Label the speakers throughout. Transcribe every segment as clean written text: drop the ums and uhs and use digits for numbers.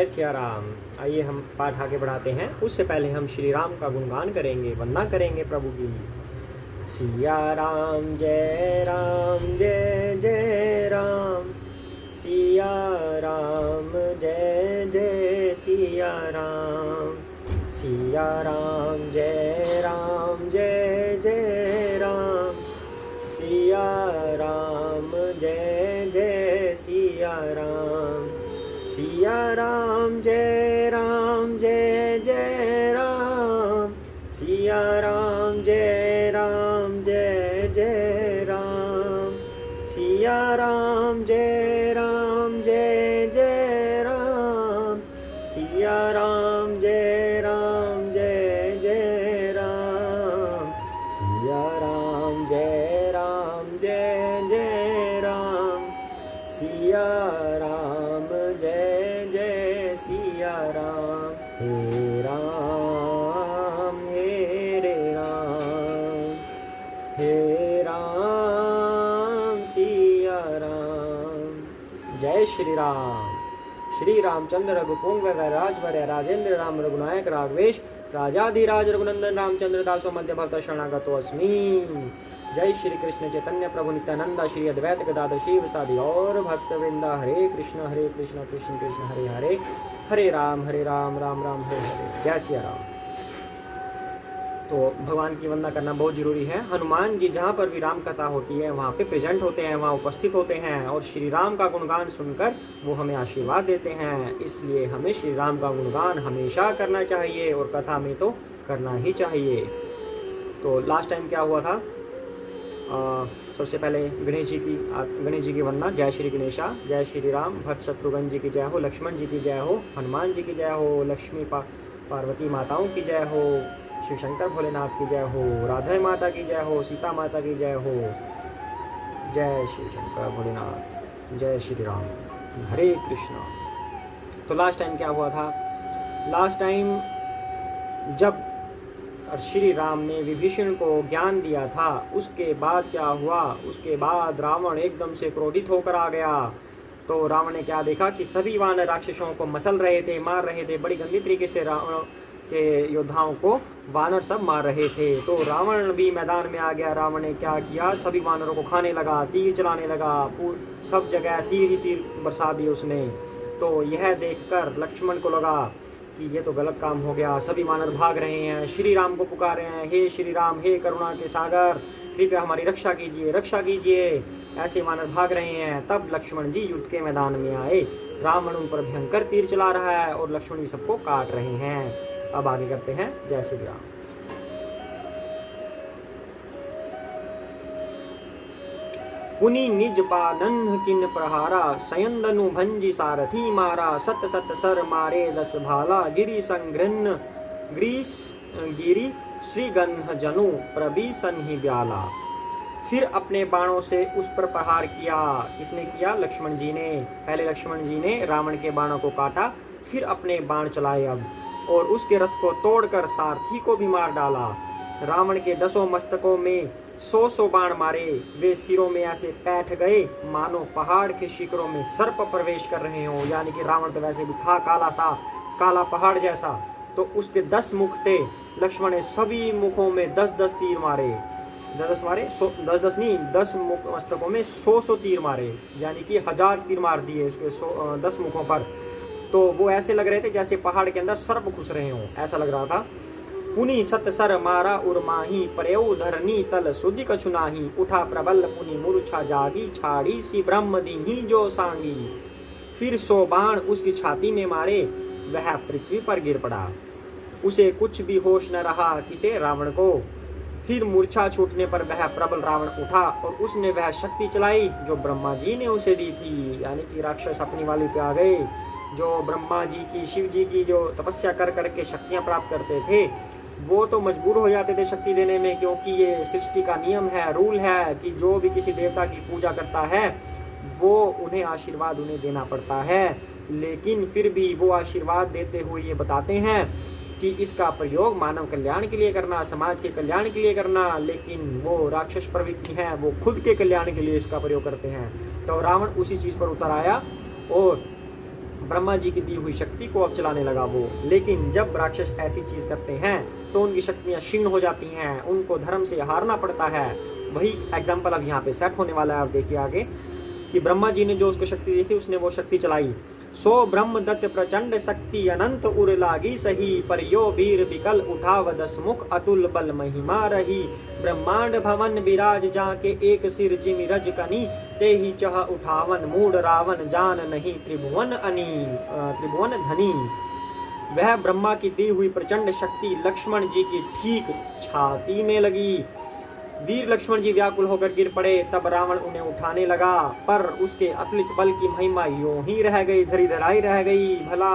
Speaker 1: सिया राम। आइए हम पाठ आगे बढ़ाते हैं। उससे पहले हम श्री राम का गुणगान करेंगे, वंदना करेंगे प्रभु की। सिया राम जय जय राम, सिया राम जय जय सिया राम, सिया राम जय जय राम, सिया राम जय जय सिया राम, सिया राम जय जय राम, सिया राम जय जय राम, सिया राम जय जय राम, सिया राम जय जय राम, सिया राम जय जय राम, सिया राम जय जय सिया राम। हे राम हे राम सिया राम। जय श्री राम। श्री रामचंद्र रघुपुंग राजभर राजेंद्र राम रघुनायक राघवेश राजाधिराज रघुनंदन रामचंद्र दासो मध्य भक्त शरणागतो अस्मि। जय श्री कृष्ण चैतन्य प्रभु नित्यानंद श्री अद्वैत गदाधर शिव सादि और भक्त वृंदा। हरे कृष्ण कृष्ण कृष्ण हरे हरे, हरे राम राम राम हरे हरे। जय सिया राम। तो भगवान की वंदना करना बहुत जरूरी है। हनुमान जी जहाँ पर भी राम कथा होती है वहाँ पे प्रेजेंट होते हैं, वहाँ उपस्थित होते हैं और श्री राम का गुणगान सुनकर वो हमें आशीर्वाद देते हैं। इसलिए हमें श्री राम का गुणगान हमेशा करना चाहिए और कथा में तो करना ही चाहिए। तो लास्ट टाइम क्या हुआ था, सबसे पहले गणेश जी की वंदना। जय श्री गणेशा, जय श्री राम। भरत शत्रुघ्न जी की जय हो, लक्ष्मण जी की जय हो, हनुमान जी की जय हो, लक्ष्मी पार्वती माताओं की जय हो, शिव शंकर भोलेनाथ की जय हो, राधा माता की जय हो, सीता माता की जय हो। जय शिव शंकर भोलेनाथ, जय श्री राम, हरे कृष्णा। तो लास्ट टाइम क्या हुआ था, लास्ट टाइम जब श्री राम ने विभीषण को ज्ञान दिया था, उसके बाद क्या हुआ, उसके बाद रावण एकदम से क्रोधित होकर आ गया। तो रावण ने क्या देखा कि सभी वानर राक्षसों को मसल रहे थे, मार रहे थे, बड़ी गंदी तरीके से रावण के योद्धाओं को वानर सब मार रहे थे। तो रावण भी मैदान में आ गया। रावण ने क्या किया, सभी वानरों को खाने लगा, तीर चलाने लगा, सब जगह तीर ही तीर बरसा दिए उसने। तो यह देखकर लक्ष्मण को लगा कि ये तो गलत काम हो गया, सभी वानर भाग रहे हैं, श्री राम को पुकार रहे हैं, हे श्री राम, हे करुणा के सागर, कृपया हमारी रक्षा कीजिए, रक्षा कीजिए। ऐसे वानर भाग रहे हैं। तब लक्ष्मण जी युद्ध के मैदान में आए। रावण उन पर भयंकर तीर चला रहा है और लक्ष्मण जी सबको काट रहे हैं। अब आगे करते हैं। जय श्री राम। पुनि निज पानन्ह किन प्रहारा, सयंदनु भंजी सारथी मारा, सत सत सर मारे 10 भाला, गिरि संघृन्न गिरि श्रीगन्ह जनु प्रभीषण ही ब्याला। फिर अपने बाणों से उस पर प्रहार किया। किसने किया, लक्ष्मण जी ने। पहले लक्ष्मण जी ने रावण के बाणों को काटा, फिर अपने बाण चलाए अब, और उसके रथ को तोड़कर सारथी को भी मार डाला। रावण के 10 मस्तकों में 100 बाण मारे। वे सिरों में ऐसे बैठ गए मानो पहाड़ के शिखरों में सर्प प्रवेश कर रहे हो। यानी कि रावण तो वैसे भी था काला पहाड़ जैसा। तो उसके 10 मुख थे। लक्ष्मण ने सभी मुखों में 10-10 तीर मारे। 10 मारे, 10 नहीं, 10 मुख मस्तकों में 100 तीर मारे, यानी कि 1000 तीर मार दिए उसके 10 मुखों पर। तो वो ऐसे लग रहे थे जैसे पहाड़ के अंदर सर्प घुस रहे हो, ऐसा लग रहा था। पुनि सत सर मारा उर्माही, परयउ धरनी तल सुधि कछु नाही, उठा प्रबल पुनि मूर्छा जागी, छाड़ी सी ब्रह्म दीन्ही जो सांगी। फिर 100 बाण उसकी छाती में मारे, वह पृथ्वी पर गिर पड़ा। उसे कुछ भी होश न रहा, किसे, रावण को। फिर मूर्छा छूटने पर वह प्रबल रावण उठा और उसने वह शक्ति चलाई जो ब्रह्मा जी ने उसे दी थी। यानी कि राक्षस अपनी वाली पे आ गए। जो ब्रह्मा जी की, शिव जी की जो तपस्या कर करके शक्तियां प्राप्त करते थे, वो तो मजबूर हो जाते थे शक्ति देने में, क्योंकि ये सृष्टि का नियम है, रूल है कि जो भी किसी देवता की पूजा करता है वो उन्हें आशीर्वाद उन्हें देना पड़ता है। लेकिन फिर भी वो आशीर्वाद देते हुए ये बताते हैं कि इसका प्रयोग मानव कल्याण के लिए करना, समाज के कल्याण के लिए करना। लेकिन वो राक्षस प्रवृत्ति है, वो खुद के कल्याण के लिए इसका प्रयोग करते हैं। तो रावण उसी चीज पर उतर आया और ब्रह्मा जी की दी हुई शक्ति को अब चलाने लगा वो। लेकिन जब राक्षस ऐसी चीज करते हैं तो उनकी शक्तियां क्षीण हो जाती हैं, उनको धर्म से हारना पड़ता है। वही एग्जाम्पल अब यहाँ पे सेट होने वाला है। आप देखिए आगे कि ब्रह्मा जी ने जो उसको शक्ति दी थी उसने वो शक्ति चलाई। सो ब्रह्म दत्त प्रचंड शक्ति अनंत उर लागी सही, पर यो वीर विकल उठाव 10 मुख अतुल बल महिमा रही। ब्रह्मांड भवन विराज जाके एक सिर जिमि रज कनी, ते ही चह उठावन मूड रावण जान नहीं त्रिभुवन त्रिभुवन धनी। वह ब्रह्मा की दी हुई प्रचंड शक्ति लक्ष्मण जी की ठीक छाती में लगी। वीर लक्ष्मण जी व्याकुल होकर गिर पड़े। तब रावण उन्हें उठाने लगा, पर उसके अतुलित बल की महिमा यूं ही रह गई, धरी धराई रह गई। भला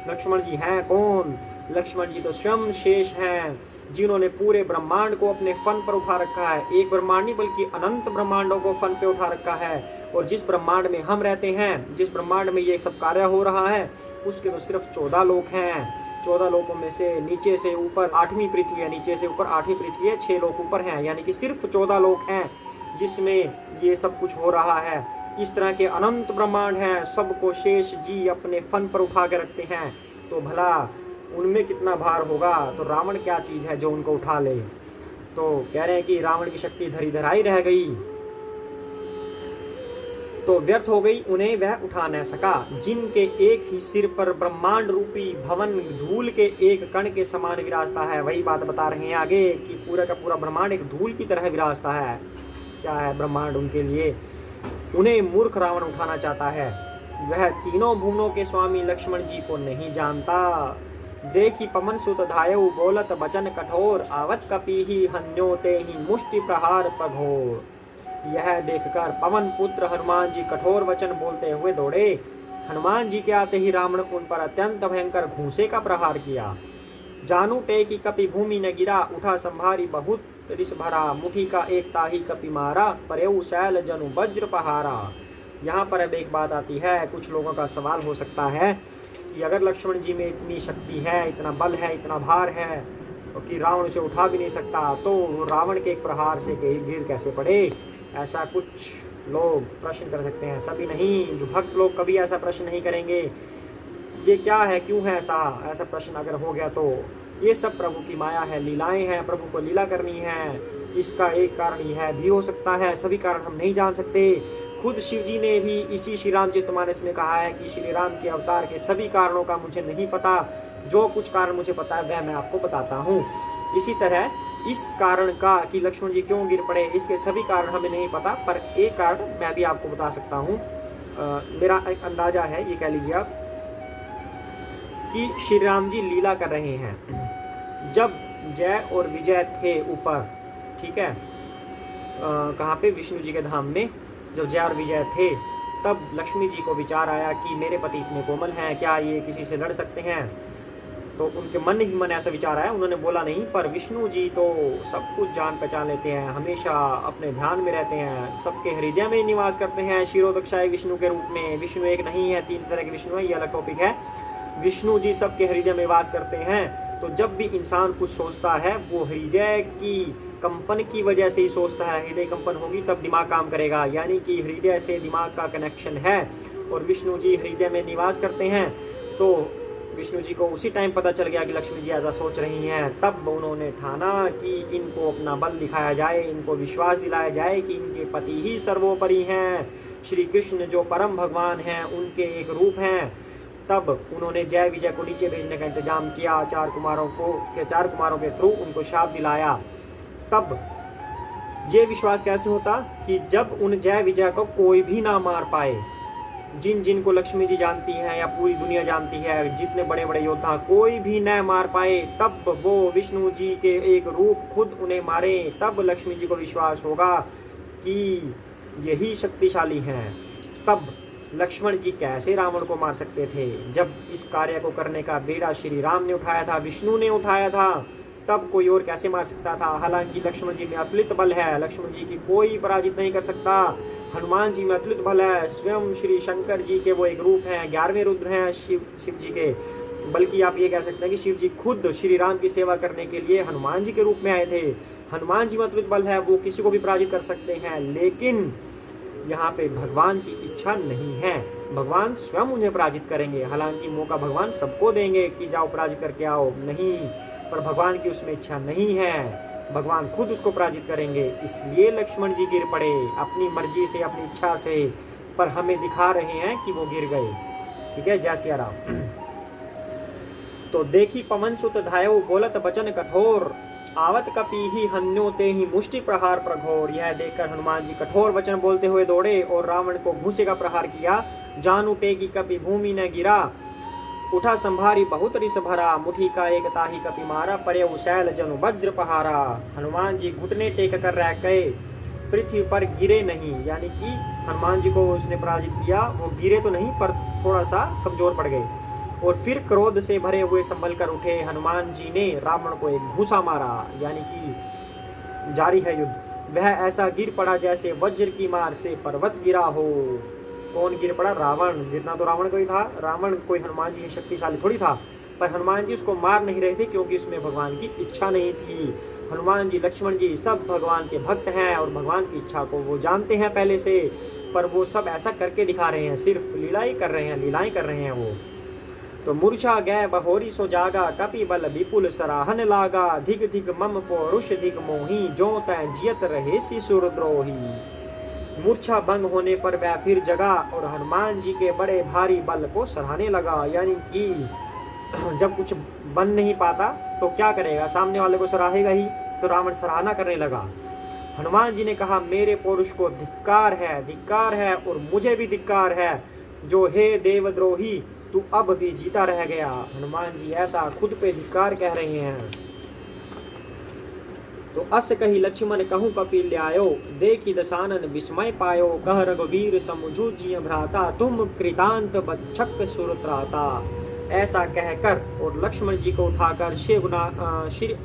Speaker 1: लक्ष्मण जी हैं कौन? लक्ष्मण जी तो स्वयं शेष हैं, जिन्होंने पूरे ब्रह्मांड को अपने फन पर उठा रखा है। एक ब्रह्मांड नहीं बल्कि अनंत ब्रह्मांडों को फन पे उठा रखा है। और जिस ब्रह्मांड में हम रहते हैं, जिस ब्रह्मांड में ये सब कार्य हो रहा है, उसके तो सिर्फ 14 लोक हैं। 14 लोकों में से नीचे से ऊपर 8वीं पृथ्वी है, नीचे से ऊपर 8वीं पृथ्वी है, 6 लोक ऊपर हैं, यानी कि सिर्फ 14 लोक हैं जिसमें ये सब कुछ हो रहा है। इस तरह के अनंत ब्रह्मांड हैं, सबको शेष जी अपने फन पर उठा के रखते हैं। तो भला उनमें कितना भार होगा? तो रावण क्या चीज है जो उनको उठा ले? तो कह रहे हैं कि रावण की शक्ति धरी धराई रह गई, तो व्यर्थ हो गई, उन्हें वह उठा न सका। जिनके एक ही सिर पर ब्रह्मांड रूपी भवन धूल के एक कण के समान विराजता है। वही बात बता रहे हैं आगे कि पूरा का पूरा ब्रह्मांड एक धूल की तरह विराजता है। क्या है ब्रह्मांड उनके लिए? उन्हें मूर्ख रावण उठाना चाहता है। वह तीनों भुवनों के स्वामी लक्ष्मण जी को नहीं जानता। देखी पवन सुत धायु बोलत बचन कठोर, आवत कपि ही हन्योते ही मुष्टि प्रहार पघोर। यह देखकर पवन पुत्र हनुमान जी कठोर वचन बोलते हुए दौड़े। हनुमान जी के आते ही रावण उन पर अत्यंत भयंकर घूंसे का प्रहार किया। जानू टे की कपि भूमि न गिरा, उठा संभारी बहुत रिस भरा। मुठी का एक ताही कपि मारा, परेऊ शैल जनु वज्र पहारा। यहाँ पर अब एक बात आती है, कुछ लोगों का सवाल हो सकता है कि अगर लक्ष्मण जी में इतनी शक्ति है, इतना बल है, इतना भार है कि रावण उसे उठा भी नहीं सकता, तो रावण के एक प्रहार से गिर कैसे पड़े? ऐसा कुछ लोग प्रश्न कर सकते हैं। सभी नहीं, जो भक्त लोग कभी ऐसा प्रश्न नहीं करेंगे। ये क्या है, क्यों है ऐसा प्रश्न अगर हो गया तो ये सब प्रभु की माया है, लीलाएं हैं, प्रभु को लीला करनी है। इसका एक कारण यह भी हो सकता है, सभी कारण हम नहीं जान सकते। खुद शिव जी ने भी इसी श्री रामचरितमानस में कहा है कि श्री राम के अवतार के सभी कारणों का मुझे नहीं पता, जो कुछ कारण मुझे पता है वह मैं आपको बताता हूँ। इसी तरह इस कारण का कि लक्ष्मण जी क्यों गिर पड़े, इसके सभी कारण हमें नहीं पता, पर एक कारण मैं भी आपको बता सकता हूँ। मेरा एक अंदाजा है, ये कह लीजिए आप, कि श्री राम जी लीला कर रहे हैं। जब जय और विजय थे ऊपर, ठीक है, कहाँ पे? विष्णु जी के धाम में जब जय और विजय थे, तब लक्ष्मी जी को विचार आया कि मेरे पति इतने कोमल हैं, क्या ये किसी से लड़ सकते हैं? तो उनके मन ही मन ऐसा विचार आया, उन्होंने बोला नहीं, पर विष्णु जी तो सब कुछ जान पहचान लेते हैं, हमेशा अपने ध्यान में रहते हैं, सबके हृदय में निवास करते हैं क्षीरोदक्षाय विष्णु के रूप में। विष्णु एक नहीं है, 3 तरह के विष्णु है, ये अलग टॉपिक है। विष्णु जी सबके हृदय में वास करते हैं। तो जब भी इंसान कुछ सोचता है वो हृदय की कंपन की वजह से ही सोचता है। हृदय कंपन होगी तब दिमाग काम करेगा, यानी कि हृदय से दिमाग का कनेक्शन है। और विष्णु जी हृदय में निवास करते हैं। तो विष्णु जी को उसी टाइम पता चल गया कि लक्ष्मी जी ऐसा सोच रही हैं। तब उन्होंने ठाना कि इनको अपना बल दिखाया जाए, इनको विश्वास दिलाया जाए कि इनके पति ही सर्वोपरि हैं। श्री कृष्ण जो परम भगवान हैं उनके एक रूप हैं। तब उन्होंने जय विजय को नीचे भेजने का इंतजाम किया, 4 कुमारों के थ्रू उनको शाप दिलाया। तब ये विश्वास कैसे होता कि जब उन जय विजय को कोई भी ना मार पाए, जिनको लक्ष्मी जी जानती है या पूरी दुनिया जानती है, जितने बड़े बड़े योद्धा कोई भी न मार पाए, तब वो विष्णु जी के एक रूप खुद उन्हें मारे, तब लक्ष्मी जी को विश्वास होगा कि यही शक्तिशाली हैं। तब लक्ष्मण जी कैसे रावण को मार सकते थे? जब इस कार्य को करने का बेड़ा श्री राम ने उठाया था, विष्णु ने उठाया था, तब कोई और कैसे मार सकता था? हालांकि लक्ष्मण जी में अतुलित बल है, लक्ष्मण जी की कोई पराजित नहीं कर सकता। हनुमान जी में अतुलित बल है, स्वयं श्री शंकर जी के वो एक रूप हैं, 11वें रुद्र हैं शिव जी के। बल्कि आप ये कह सकते हैं कि शिव जी खुद श्री राम की सेवा करने के लिए हनुमान जी के रूप में आए थे। हनुमान जी में अतुलित बल है, वो किसी को भी पराजित कर सकते हैं। लेकिन यहाँ पे भगवान की इच्छा नहीं है, भगवान स्वयं उन्हें पराजित करेंगे। हालांकि मौका भगवान सबको देंगे कि जाओ पराजित करके आओ, नहीं, पर भगवान की उसमें इच्छा नहीं है, भगवान खुद उसको पराजित करेंगे। इसलिए लक्ष्मण जी गिर पड़े अपनी मर्जी से, अपनी इच्छा से, पर हमें दिखा रहे हैं कि वो गिर गए। ठीक है, जय सिया राम। तो देखी पवन सुत धायो बोलत बचन कठोर, आवत कपि ही हन्यो ते ही मुष्टि प्रहार प्रघोर। यह देखकर हनुमान जी कठोर वचन बोलते हुए दौड़े और रावण को घूसे का प्रहार किया। जान उठे की कपि भूमि न गिरा, उठा संभारी बहुत रिस भरा, मुठी का एक ताही कपि मारा, परे शैल जनु वज्र पहारा। हनुमान जी घुटने टेक कर रह गए, पृथ्वी पर गिरे नहीं, यानी कि हनुमान जी को उसने पराजित किया, वो गिरे तो नहीं पर थोड़ा सा कमजोर पड़ गए। और फिर क्रोध से भरे हुए संभल कर उठे हनुमान जी ने रावण को एक घूसा मारा, यानी कि जारी है युद्ध। वह ऐसा गिर पड़ा जैसे वज्र की मार से पर्वत गिरा हो। कौन गिर पड़ा? रावण। गिरना तो रावण को ही था, रावण कोई हनुमान जी शक्तिशाली थोड़ी था, पर हनुमान जी उसको मार नहीं रहे थे क्योंकि उसमें भगवान की इच्छा नहीं थी। हनुमान जी, लक्ष्मण जी सब भगवान के भक्त हैं और भगवान की इच्छा को वो जानते हैं पहले से, पर वो सब ऐसा करके दिखा रहे हैं, सिर्फ लीलाएं कर रहे हैं, लीलाएं कर रहे हैं वो। तो मूर्छा गए बहोरी सो जागा, कपि बल विपुल सराहन लागा, धिक धिक मम पौरुष धिक मोही, जो तय जियत रहे शिशुर द्रोही। मूर्छा भंग होने पर वह फिर जगा और हनुमान जी के बड़े भारी बल को सराहने लगा। यानी कि जब कुछ बन नहीं पाता तो क्या करेगा, सामने वाले को सराहेगा ही, तो रावण सराहना करने लगा। हनुमान जी ने कहा, मेरे पौरुष को धिक्कार है और मुझे भी धिक्कार है, जो हे देवद्रोही तू अब भी जीता रह गया। हनुमान जी ऐसा खुद पे धिक्कार कह रहे हैं। तो अस कही लक्ष्मण कहूँ कपि ल्यायो, देखी दशानन विस्मय पायो, कह रघुवीर समझू जिय भ्राता, तुम कृतांत बच्छक सुरत्राता। ऐसा कहकर और लक्ष्मण जी को उठाकर श्री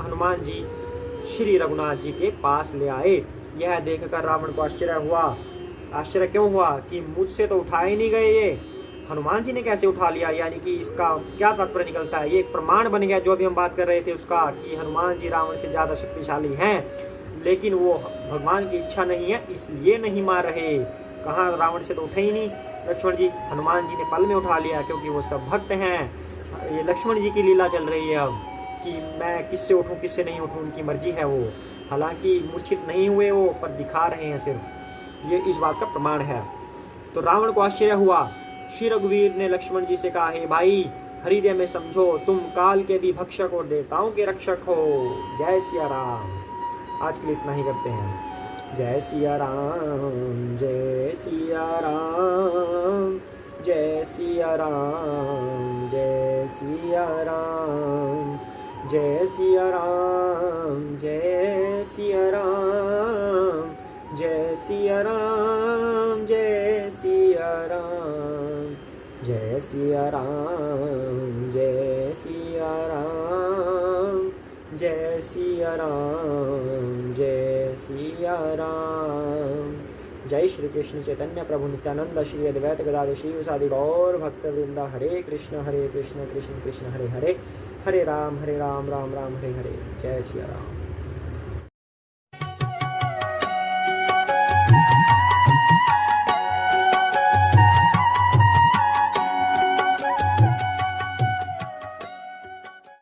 Speaker 1: हनुमान जी श्री रघुनाथ जी के पास ले आए। यह देखकर रावण को आश्चर्य हुआ। आश्चर्य क्यों हुआ कि मुझसे तो उठाए नहीं गए, ये हनुमान जी ने कैसे उठा लिया। यानी कि इसका क्या तात्पर्य निकलता है, ये एक प्रमाण बन गया जो अभी हम बात कर रहे थे उसका, कि हनुमान जी रावण से ज्यादा शक्तिशाली हैं, लेकिन वो भगवान की इच्छा नहीं है इसलिए नहीं मार रहे। कहाँ, रावण से तो उठे ही नहीं लक्ष्मण जी, हनुमान जी ने पल में उठा लिया, क्योंकि वो सब भक्त हैं। ये लक्ष्मण जी की लीला चल रही है अब कि मैं किससे उठूं किससे नहीं उठूं, उनकी मर्जी है वो। हालांकि मूर्छित नहीं हुए वो, पर दिखा रहे हैं सिर्फ, ये इस बात का प्रमाण है। तो रावण को आश्चर्य हुआ। श्री रघुवीर ने लक्ष्मण जी से कहा, हे भाई, हृदय में समझो, तुम काल के भी भक्षक और देवताओं के रक्षक हो। जय सिया राम। आज के लिए इतना ही करते हैं। जय सिया राम, जय सिया राम, जय सिया राम, जय सिया राम, जय सिया राम, जय सिया राम, जय सिया राम, जय सिया राम, जय सिया राम, जय सिया राम, जय सिया राम, जय सिया राम। जय श्री कृष्ण चैतन्य प्रभु नित्यानंद, श्री अद्वैत गदाधर शिव सादि गौर भक्त वृंदा। हरे कृष्ण कृष्ण कृष्ण हरे हरे, हरे राम राम राम हरे हरे। जय सिया राम।